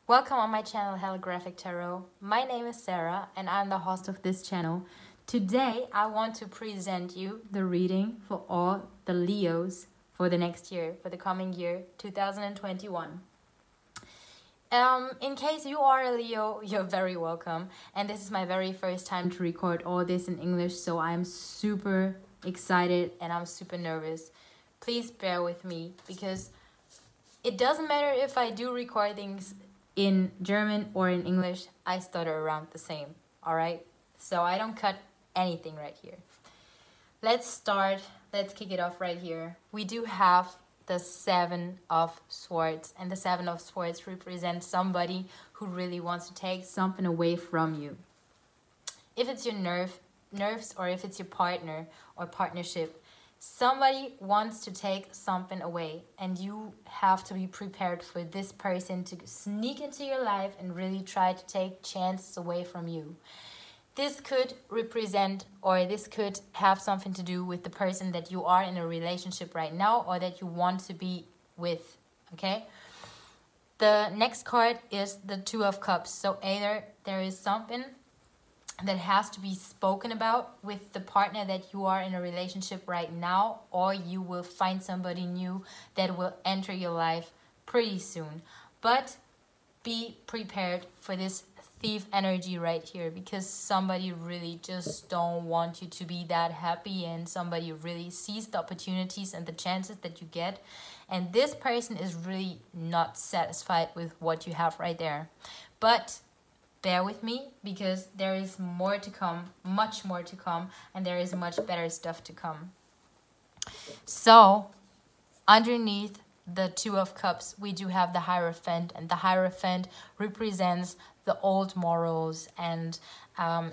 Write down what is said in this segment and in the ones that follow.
Welcome on my channel Holographic Tarot. My name is Sarah and I'm the host of this channel. Today I want to present you the reading for all the Leos for the next year, for the coming year 2021. In case you are a Leo, you're very welcome. And this is my very first time to record all this in English, so I'm super excited and I'm super nervous. Please bear with me because it doesn't matter if I do record things in German or in English, I stutter around the same, alright? So I don't cut anything right here. Let's start, let's kick it off right here. We do have the Seven of Swords, and the Seven of Swords represents somebody who really wants to take something away from you. If it's your nerves or if it's your partner or partnership, somebody wants to take something away and you have to be prepared for this person to sneak into your life and really try to take chances away from you. This could represent, or this could have something to do with the person that you are in a relationship right now or that you want to be with, okay? The next card is the Two of Cups. So either there is something that has to be spoken about with the partner that you are in a relationship right now, or you will find somebody new that will enter your life pretty soon. But be prepared for this thief energy right here, because somebody really just don't want you to be that happy, and somebody really sees the opportunities and the chances that you get, and this person is really not satisfied with what you have right there. But bear with me because there is more to come, much more to come, and there is much better stuff to come. So underneath the Two of Cups, we do have the Hierophant, and the Hierophant represents the old morals and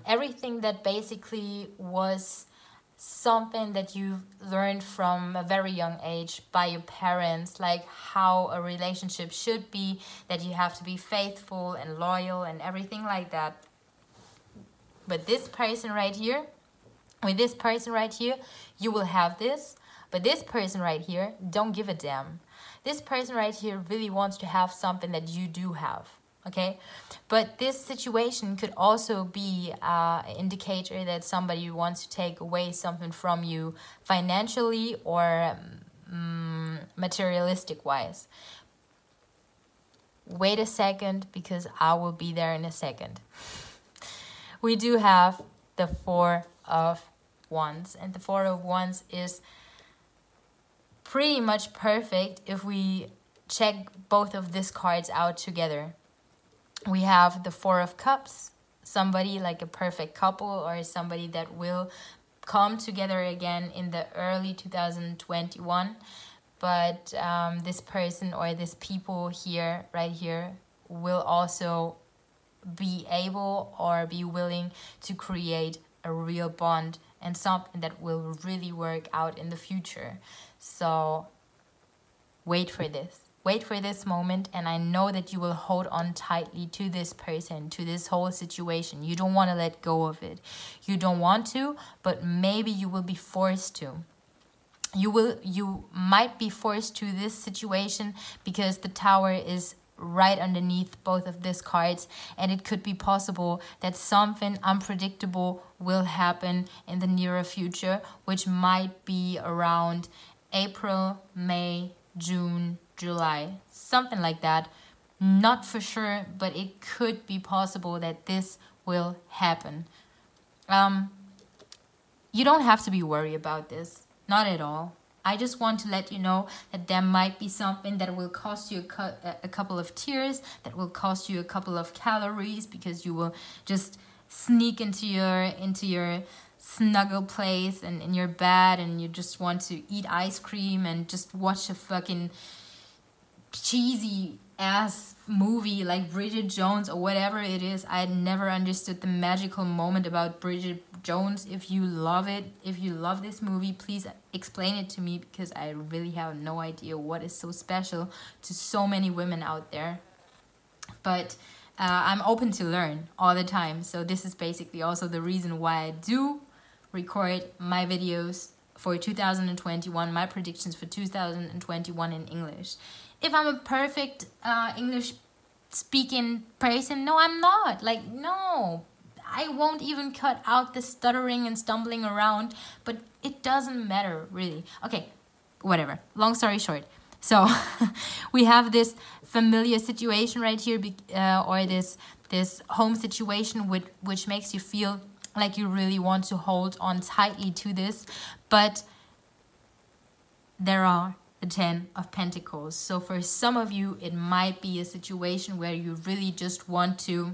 everything that basically was something that you've learned from a very young age by your parents, like how a relationship should be, that you have to be faithful and loyal and everything like that. But this person right here, with this person right here, you will have this. But this person right here, don't give a damn. This person right here really wants to have something that you do have. Okay, but this situation could also be an indicator that somebody wants to take away something from you financially or materialistic wise. Wait a second, because I will be there in a second. We do have the Four of Wands, and the Four of Wands is pretty much perfect if we check both of these cards out together. We have the Four of Cups, somebody like a perfect couple or somebody that will come together again in the early 2021. But this person or this people here, right here, will also be able or be willing to create a real bond and something that will really work out in the future. So wait for this. Wait for this moment, and I know that you will hold on tightly to this person, to this whole situation. You don't want to let go of it. You don't want to, but maybe you will be forced to. You might be forced to this situation because the Tower is right underneath both of these cards, and it could be possible that something unpredictable will happen in the nearer future, which might be around April, May, June, July, something like that. Not for sure, but it could be possible that this will happen. You don't have to be worried about this, not at all. I just want to let you know that there might be something that will cost you a couple of tears, that will cost you a couple of calories, because you will just sneak into your snuggle place and in your bed, and you just want to eat ice cream and just watch a fucking cheesy ass movie like Bridget Jones or whatever it is. I never understood the magical moment about Bridget Jones. If you love it, if you love this movie, please explain it to me, because I really have no idea what is so special to so many women out there. But I'm open to learn all the time, so this is basically also the reason why I do record my videos for 2021, my predictions for 2021 in English. If I'm a perfect English speaking person. No, I'm not. Like, no. I won't even cut out the stuttering and stumbling around, but it doesn't matter, really. Okay, whatever. Long story short. So, we have this familiar situation right here, or this home situation which makes you feel like you really want to hold on tightly to this, but there are the 10 of Pentacles. So for some of you, it might be a situation where you really just want to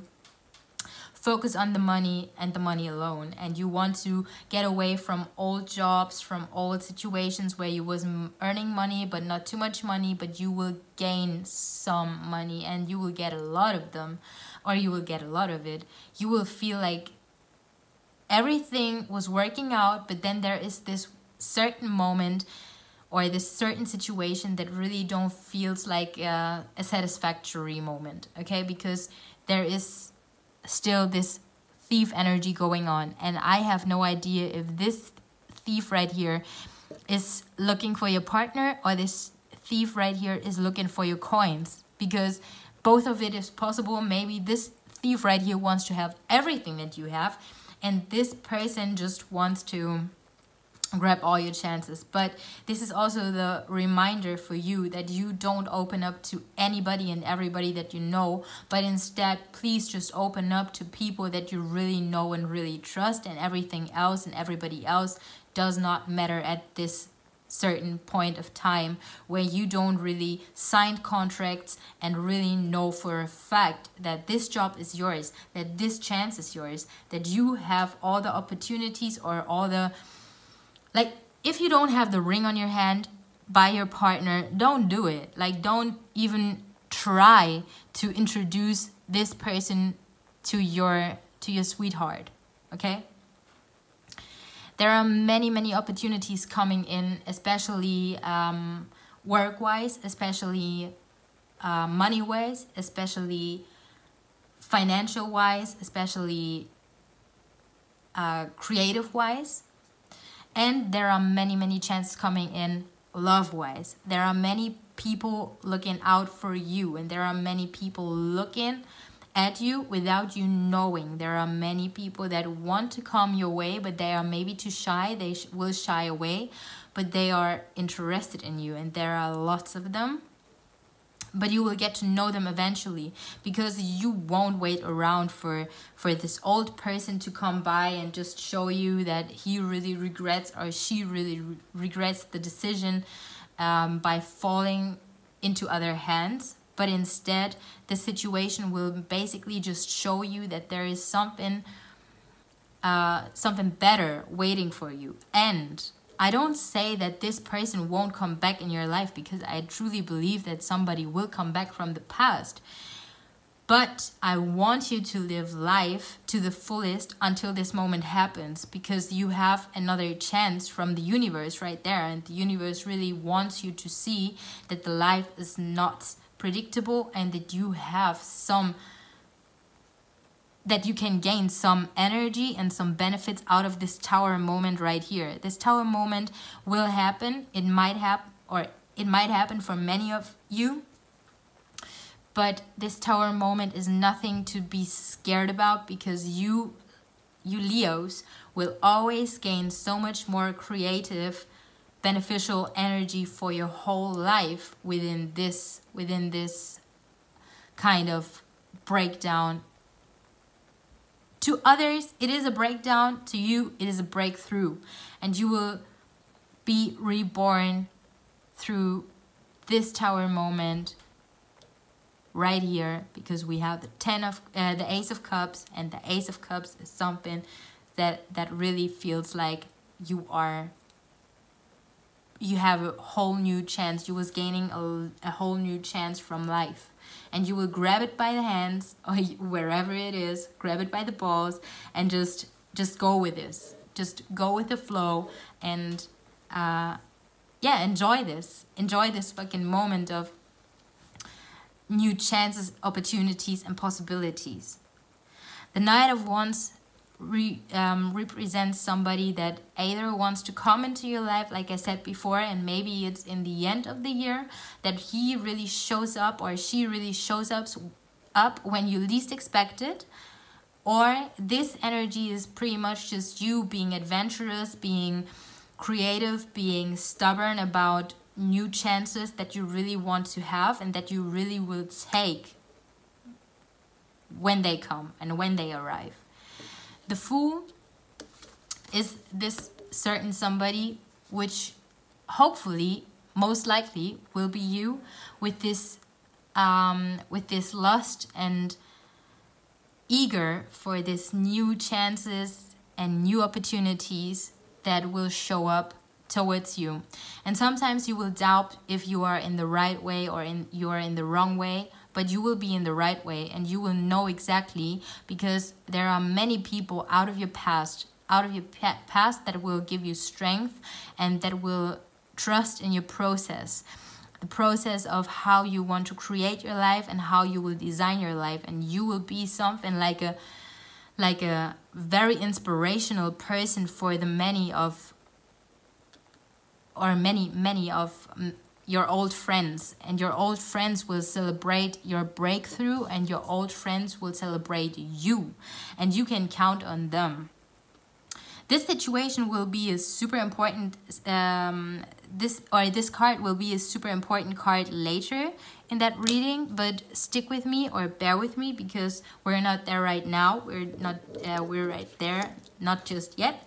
focus on the money and the money alone, and you want to get away from old jobs, from old situations where you was earning money but not too much money, but you will gain some money and you will get a lot of them, or you will get a lot of it. You will feel like everything was working out, but then there is this certain moment or this certain situation that really don't feels like a satisfactory moment, okay? Because there is still this thief energy going on, and I have no idea if this thief right here is looking for your partner or this thief right here is looking for your coins, because both of it is possible. Maybe this thief right here wants to have everything that you have, and this person just wants to grab all your chances. But this is also the reminder for you that you don't open up to anybody and everybody that you know, but instead please just open up to people that you really know and really trust, and everything else and everybody else does not matter at this certain point of time where you don't really sign contracts and really know for a fact that this job is yours, that this chance is yours, that you have all the opportunities or all the, like, if you don't have the ring on your hand by your partner, don't do it. Like, don't even try to introduce this person to your sweetheart, okay? There are many opportunities coming in, especially work-wise, especially money-wise, especially financial-wise, especially creative-wise. And there are many chances coming in love-wise. There are many people looking out for you, and there are many people looking at you without you knowing. There are many people that want to come your way, but they are maybe too shy. They will shy away, but they are interested in you, and there are lots of them. But you will get to know them eventually, because you won't wait around for this old person to come by and just show you that he really regrets or she really regrets the decision by falling into other hands. But instead, the situation will basically just show you that there is something better waiting for you. And I don't say that this person won't come back in your life, because I truly believe that somebody will come back from the past. But I want you to live life to the fullest until this moment happens, because you have another chance from the universe right there. And the universe really wants you to see that the life is not predictable, and that you have that you can gain some energy and some benefits out of this tower moment right here. This tower moment will happen. It might happen, or it might happen for many of you. But this tower moment is nothing to be scared about, because you Leos will always gain so much more creative, beneficial energy for your whole life within this kind of breakdown. To others, it is a breakdown. To you, it is a breakthrough. And you will be reborn through this tower moment right here, because we have the Ace of Cups, and the Ace of Cups is something that really feels like you have a whole new chance. You was gaining a whole new chance from life. And you will grab it by the hands, or wherever it is, grab it by the balls, and just go with this. Just go with the flow, and enjoy this. Enjoy this fucking moment of new chances, opportunities, and possibilities. The Knight of Wands represents somebody that either wants to come into your life, like I said before, and maybe it's in the end of the year that he really shows up or she really shows up up when you least expect it, or this energy is pretty much just you being adventurous, being creative, being stubborn about new chances that you really want to have and that you really will take when they come and when they arrive. The Fool is this certain somebody which hopefully, most likely, will be you with this lust and eager for this new chances and new opportunities that will show up towards you. And sometimes you will doubt if you are in the right way or you are in the wrong way, but you will be in the right way, and you will know exactly, because there are many people out of your past that will give you strength and that will trust in your process. The process of how you want to create your life and how you will design your life, and you will be something like a very inspirational person for the many of your old friends, and your old friends will celebrate your breakthrough, and your old friends will celebrate you, and you can count on them. This situation will be a super important, this card will be a super important card later in that reading, but stick with me or bear with me, because we're not there right now. We're right there, not just yet.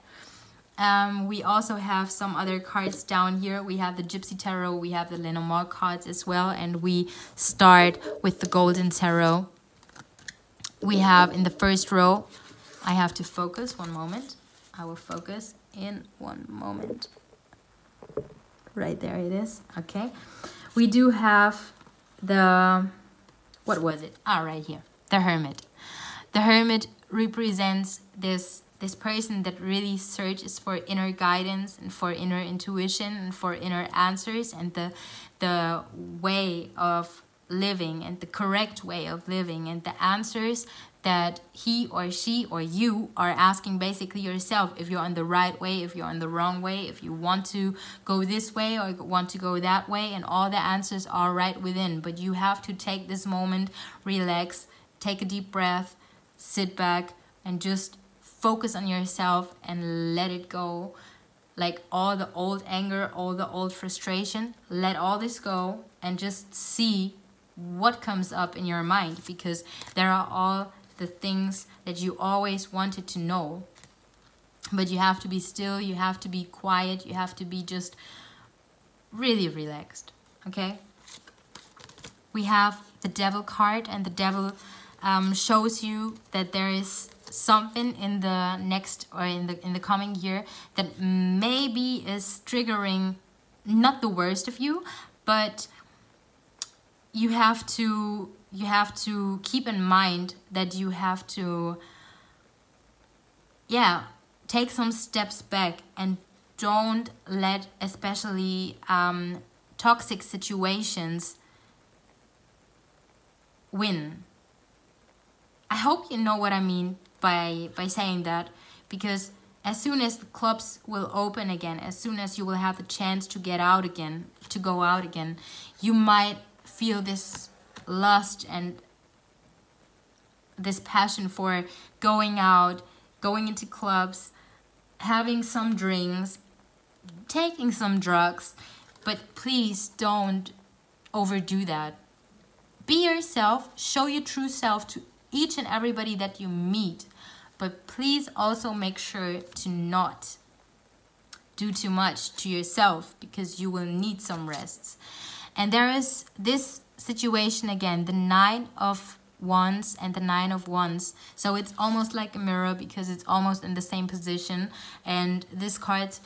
We also have some other cards down here. We have the Gypsy Tarot, we have the Lenormand cards as well, and we start with the Golden Tarot. We have in the first row, I have to focus one moment. I will focus in one moment. Right there it is. Okay. We do have the, what was it? Right here. The Hermit. The Hermit represents this person that really searches for inner guidance and for inner intuition and for inner answers, and the way of living and the correct way of living and the answers that he or she or you are asking basically yourself, if you're on the right way, if you're on the wrong way, if you want to go this way or want to go that way, and all the answers are right within. But you have to take this moment, relax, take a deep breath, sit back and just focus on yourself and let it go. Like all the old anger, all the old frustration, let all this go and just see what comes up in your mind, because there are all the things that you always wanted to know, but you have to be still, you have to be quiet, you have to be just really relaxed. Okay, we have the Devil card, and the Devil shows you that there is something in the next or in the coming year that maybe is triggering not the worst of you, but you have to keep in mind that you have to take some steps back and don't let especially toxic situations win. I hope you know what I mean by saying that, because as soon as the clubs will open again, as soon as you will have the chance to get out again, to go out again, you might feel this lust and this passion for going out, going into clubs, having some drinks, taking some drugs, but please don't overdo that. Be yourself, show your true self to each and everybody that you meet, but please also make sure to not do too much to yourself, because you will need some rests. And there is this situation again, the 9 of Wands and the 9 of Wands. So it's almost like a mirror, because it's almost in the same position. And this card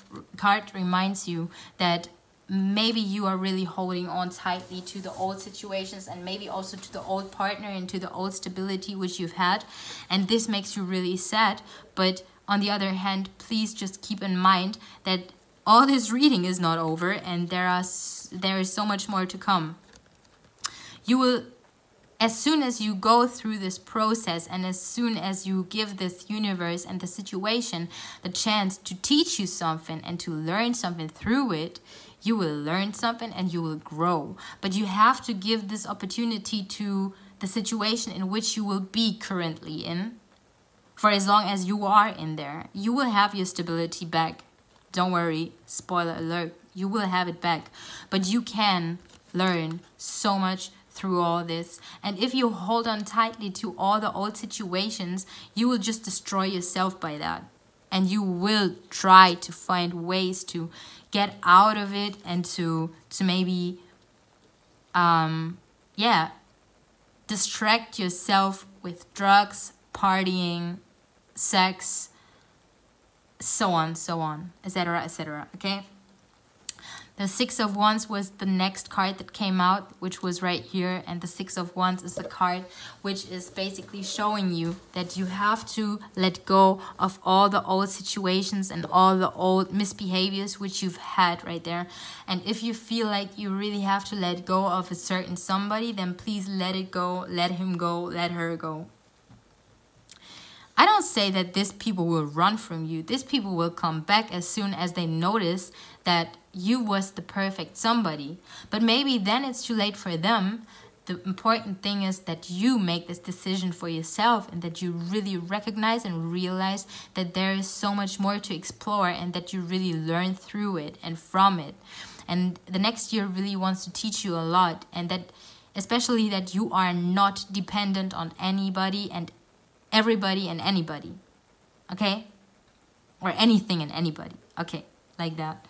reminds you that maybe you are really holding on tightly to the old situations, and maybe also to the old partner and to the old stability which you've had. And this makes you really sad. But on the other hand, please just keep in mind that all this reading is not over, and there is so much more to come. You will, as soon as you go through this process, and as soon as you give this universe and the situation the chance to teach you something and to learn something through it, you will learn something and you will grow. But you have to give this opportunity to the situation in which you will be currently in, for as long as you are in there. You will have your stability back. Don't worry, spoiler alert, you will have it back. But you can learn so much through all this. And if you hold on tightly to all the old situations, you will just destroy yourself by that. And you will try to find ways to get out of it and to maybe distract yourself with drugs, partying, sex, so on, etc., etc. Okay? The Six of Wands was the next card that came out, which was right here. And the Six of Wands is a card which is basically showing you that you have to let go of all the old situations and all the old misbehaviors which you've had right there. And if you feel like you really have to let go of a certain somebody, then please let it go, let him go, let her go. I don't say that these people will run from you. These people will come back as soon as they notice that you was the perfect somebody. But maybe then it's too late for them. The important thing is that you make this decision for yourself and that you really recognize and realize that there is so much more to explore and that you really learn through it and from it. And the next year really wants to teach you a lot, and that especially that you are not dependent on anybody and everybody and anybody. Okay? Or anything and anybody. Okay, like that.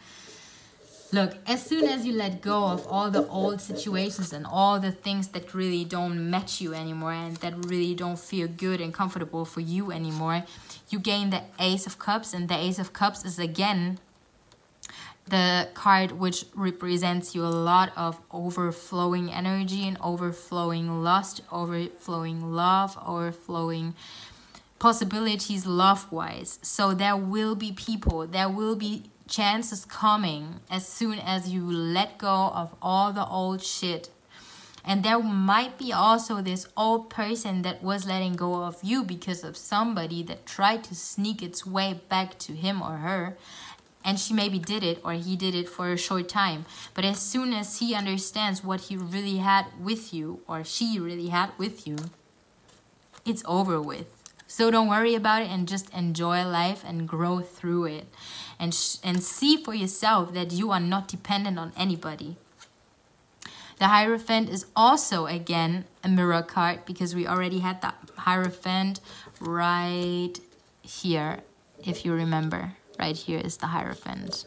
Look, as soon as you let go of all the old situations and all the things that really don't match you anymore and that really don't feel good and comfortable for you anymore, you gain the Ace of Cups. And the Ace of Cups is again the card which represents you a lot of overflowing energy and overflowing lust, overflowing love, overflowing possibilities love-wise. So there will be people, there will be chances coming as soon as you let go of all the old shit. And there might be also this old person that was letting go of you because of somebody that tried to sneak its way back to him or her. And she maybe did it or he did it for a short time. But as soon as he understands what he really had with you or she really had with you, it's over with. So don't worry about it and just enjoy life and grow through it. And see for yourself that you are not dependent on anybody. The Hierophant is also, again, a mirror card because we already had the Hierophant right here, if you remember. Right here is the Hierophant.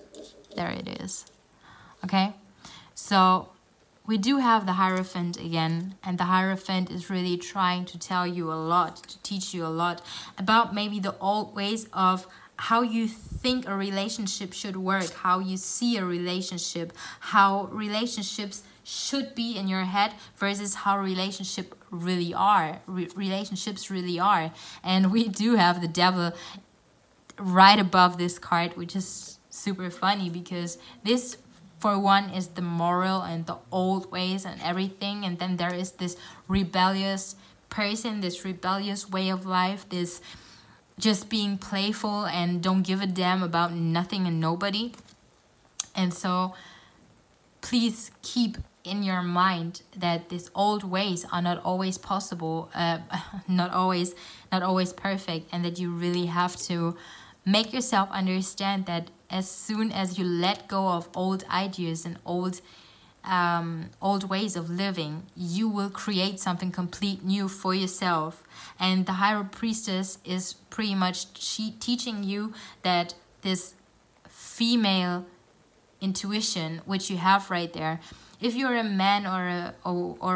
There it is. Okay? So we do have the Hierophant again, and the Hierophant is really trying to tell you a lot, to teach you a lot about maybe the old ways of how you think a relationship should work, how you see a relationship, how relationships should be in your head versus how relationships really are. And we do have the Devil right above this card, which is super funny because this, for one, is the moral and the old ways and everything. And then there is this rebellious person, this rebellious way of life, this just being playful and don't give a damn about nothing and nobody. And so please keep in your mind that these old ways are not always possible, not always perfect, and that you really have to make yourself understand that as soon as you let go of old ideas and old ways of living, you will create something complete new for yourself. And the High Priestess is pretty much teaching you that this female intuition, which you have right there, if you're a man or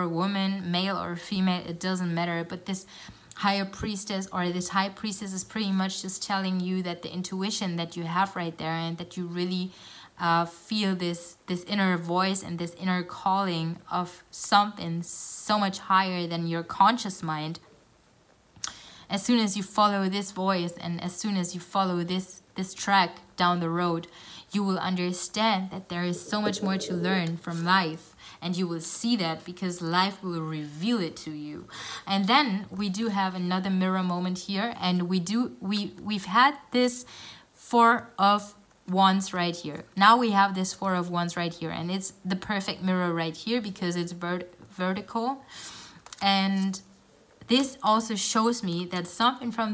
a woman, male or female, it doesn't matter, but this Higher Priestess or this High Priestess is pretty much just telling you that the intuition that you have right there, and that you really feel this inner voice and this inner calling of something so much higher than your conscious mind. As soon as you follow this voice and as soon as you follow this track down the road, you will understand that there is so much more to learn from life. And you will see that because life will reveal it to you. And then we do have another mirror moment here. And we've had this Four of Wands right here. Now we have this Four of Wands right here. And it's the perfect mirror right here because it's vertical. And this also shows me that someone from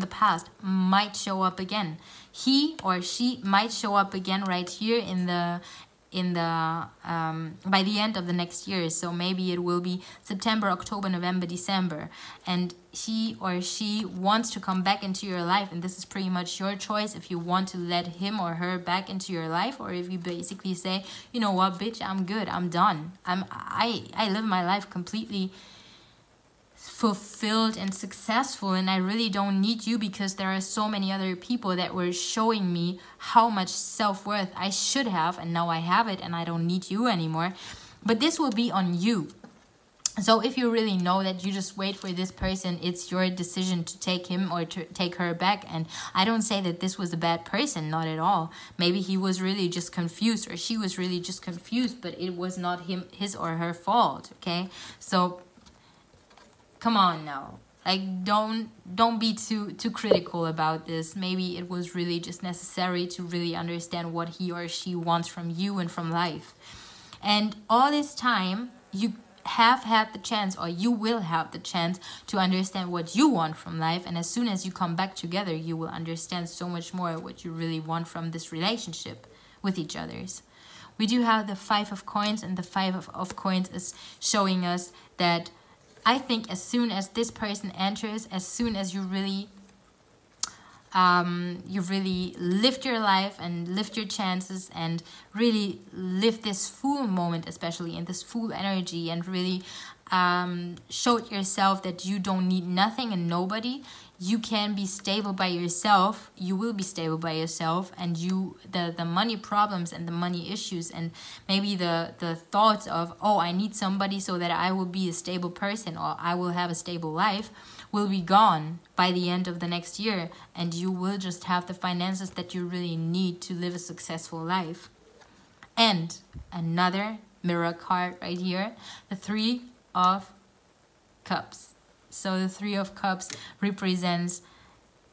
the past might show up again. He or she might show up again right here in the by the end of the next year. So maybe it will be September, October, November, December, and he or she wants to come back into your life, and this is pretty much your choice if you want to let him or her back into your life, or if you basically say, you know what, bitch, I'm good, I'm done, I live my life completely fulfilled and successful, and I really don't need you, because there are so many other people that were showing me how much self-worth I should have, and now I have it and I don't need you anymore. But this will be on you. So if you really know that you just wait for this person, it's your decision to take him or to take her back. And I don't say that this was a bad person, not at all. Maybe he was really just confused, or she was really just confused, but it was not his or her fault, okay? So come on now, like don't be too critical about this. Maybe it was really just necessary to really understand what he or she wants from you and from life. And all this time you have had the chance, or you will have the chance, to understand what you want from life. And as soon as you come back together, you will understand so much more what you really want from this relationship with each other's. We do have the 5 of coins, and the 5 of coins is showing us that I think as soon as this person enters, as soon as you really lift your life and lift your chances and really live this full moment, especially in this full energy, and really showed yourself that you don't need nothing and nobody, you can be stable by yourself, you will be stable by yourself, and the money problems and the money issues and maybe the thoughts of, oh, I need somebody so that I will be a stable person or I will have a stable life, will be gone by the end of the next year, and you will just have the finances that you really need to live a successful life. And another mirror card right here, the 3 of Cups. So the 3 of Cups represents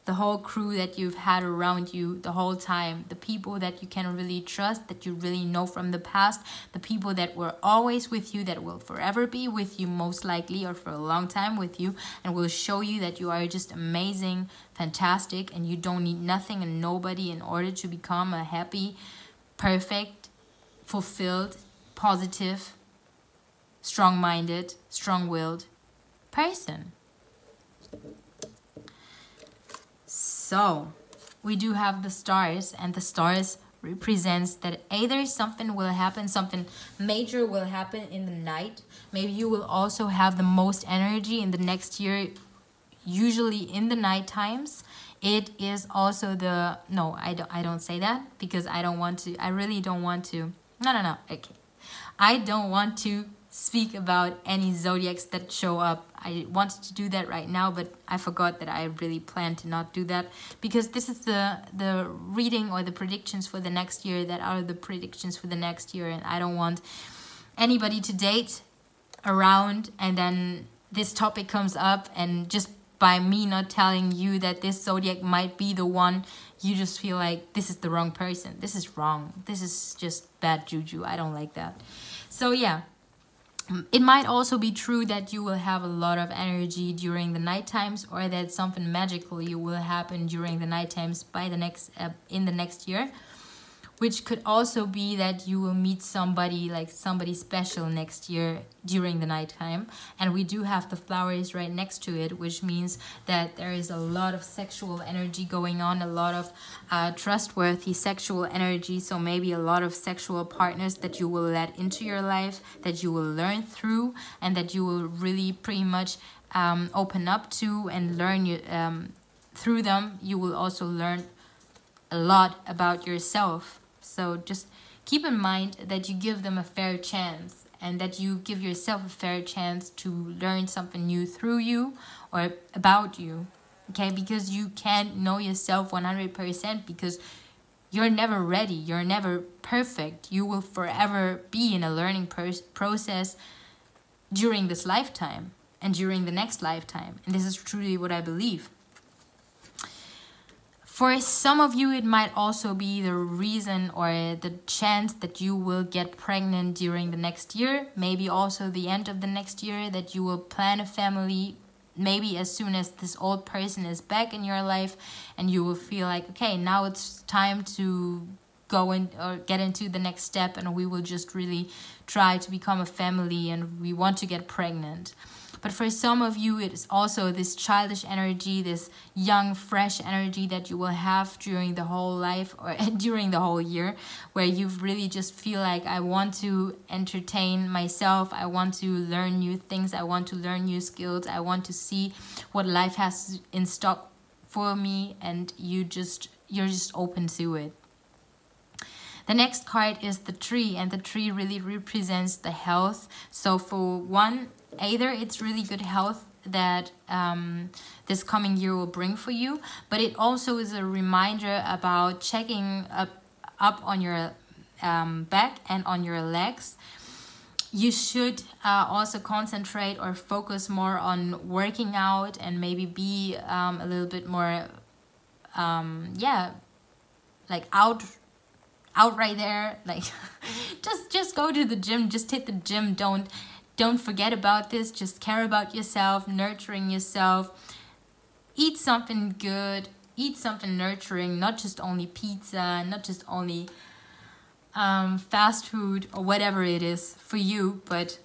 the whole crew that you've had around you the whole time, the people that you can really trust, that you really know from the past, the people that were always with you, that will forever be with you most likely, or for a long time with you, and will show you that you are just amazing, fantastic, and you don't need nothing and nobody in order to become a happy, perfect, fulfilled, positive, strong-minded, strong-willed person. So we do have the stars, and the stars represents that either something will happen, something major will happen in the night. Maybe you will also have the most energy in the next year, usually in the night times. It is also the, no, I don't say that because I don't want to, I really don't want to, no, okay. I don't want to speak about any zodiacs that show up. I wanted to do that right now, but I forgot that I really planned to not do that, because this is the reading or the predictions for the next year that are the predictions for the next year, and I don't want anybody to date around and then this topic comes up, and just by me not telling you that this zodiac might be the one, you just feel like this is the wrong person. This is wrong. This is just bad juju. I don't like that. So yeah. It might also be true that you will have a lot of energy during the night times, or that something magical will happen during the night times by the next in the next year, which could also be that you will meet somebody, like somebody special next year during the nighttime. And we do have the flowers right next to it, which means that there is a lot of sexual energy going on, a lot of trustworthy sexual energy. So maybe a lot of sexual partners that you will let into your life, that you will learn through, and that you will really pretty much open up to and learn through them. You will also learn a lot about yourself. So just keep in mind that you give them a fair chance, and that you give yourself a fair chance to learn something new through you or about you, okay? Because you can't know yourself 100%, because you're never ready, you're never perfect. You will forever be in a learning process during this lifetime and during the next lifetime. And this is truly what I believe. For some of you, it might also be the reason or the chance that you will get pregnant during the next year. Maybe also the end of the next year, that you will plan a family. Maybe as soon as this old person is back in your life, and you will feel like, okay, now it's time to go in or get into the next step, and we will just really try to become a family, and we want to get pregnant. But for some of you, it is also this childish energy, this young, fresh energy that you will have during the whole life or during the whole year, where you really just feel like, I want to entertain myself, I want to learn new things, I want to learn new skills, I want to see what life has in stock for me, and you're just open to it. The next card is the tree, and the tree really represents the health. So for one, either it's really good health that this coming year will bring for you, but it also is a reminder about checking up on your back and on your legs. You should also concentrate or focus more on working out, and maybe be a little bit more like out right there, like just go to the gym, just hit the gym. Don't forget about this. Just care about yourself, nurturing yourself. Eat something good, eat something nurturing, not just only pizza, not just only fast food or whatever it is for you, but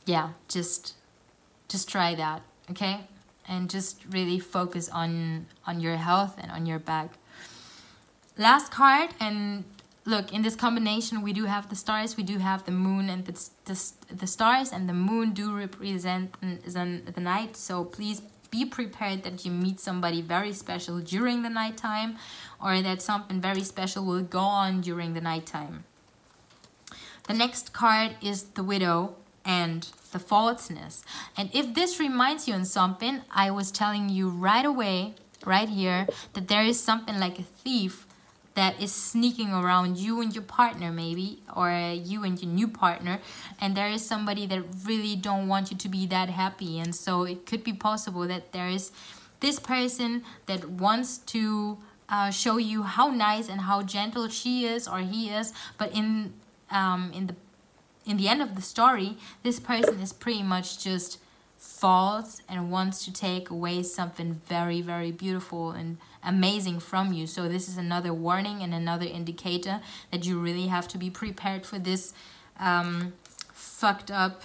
yeah, just try that, okay? And just really focus on your health and on your back. Last card, and look, in this combination we do have the stars, we do have the moon, and the stars and the moon do represent the night. So please be prepared that you meet somebody very special during the nighttime, or that something very special will go on during the nighttime. The next card is the widow and the falseness. And if this reminds you on something, I was telling you right away, right here, that there is something like a thief that is sneaking around you and your partner, maybe, or you and your new partner, and there is somebody that really don't want you to be that happy. And so it could be possible that there is this person that wants to show you how nice and how gentle she is or he is, but in the end of the story, this person is pretty much just false and wants to take away something very, very beautiful and amazing from you. So this is another warning and another indicator that you really have to be prepared for this fucked up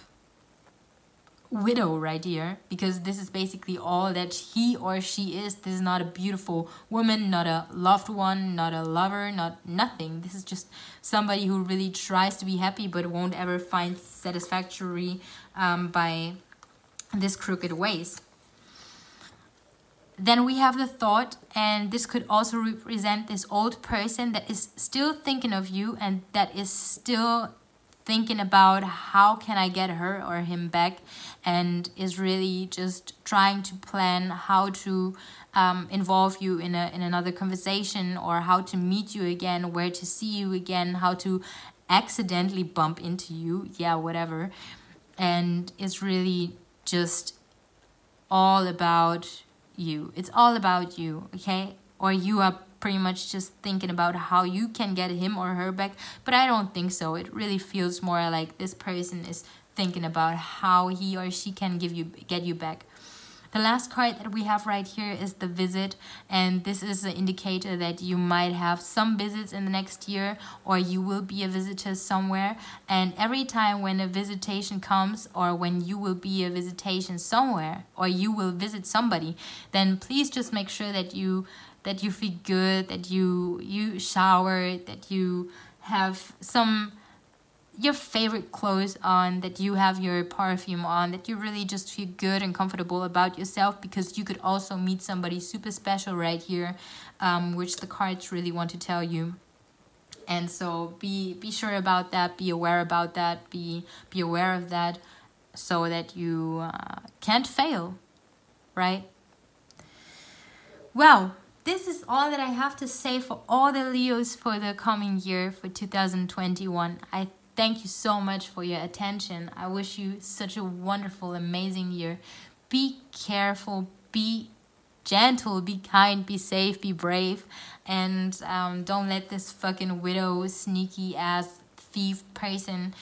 widow right here, because this is basically all that he or she is. This is not a beautiful woman, not a loved one, not a lover, not nothing. This is just somebody who really tries to be happy but won't ever find satisfactory by this crooked ways. Then we have the thought, and this could also represent this old person that is still thinking of you, and that is still thinking about how can I get her or him back, and is really just trying to plan how to involve you in another conversation, or how to meet you again, where to see you again, how to accidentally bump into you, yeah, whatever. And it's really just all about you. It's all about you, okay? Or you are pretty much just thinking about how you can get him or her back, but I don't think so. It really feels more like this person is thinking about how he or she can get you back. The last card that we have right here is the visit, and this is an indicator that you might have some visits in the next year, or you will be a visitor somewhere. And every time when a visitation comes, or when you will be a visitation somewhere, or you will visit somebody, then please just make sure that you feel good, that you shower, that you have your favorite clothes on, that you have your perfume on, that you really just feel good and comfortable about yourself, because you could also meet somebody super special right here, which the cards really want to tell you. And so be sure about that, be aware about that, be aware of that, so that you can't fail, right? Well, this is all that I have to say for all the Leos for the coming year, for 2021. I thank you so much for your attention. I wish you such a wonderful, amazing year. Be careful, be gentle, be kind, be safe, be brave, and don't let this fucking widow, sneaky ass thief person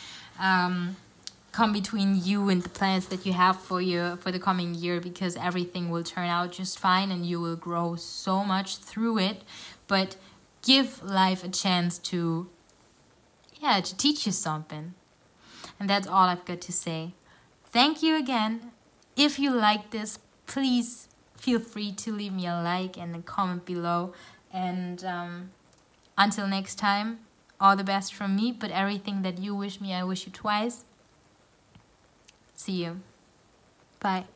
come between you and the plans that you have for the coming year, because everything will turn out just fine and you will grow so much through it. But give life a chance to teach you something. And that's all I've got to say. Thank you again. If you like this, please feel free to leave me a like and a comment below. And until next time, all the best from me. But everything that you wish me, I wish you twice. See you. Bye.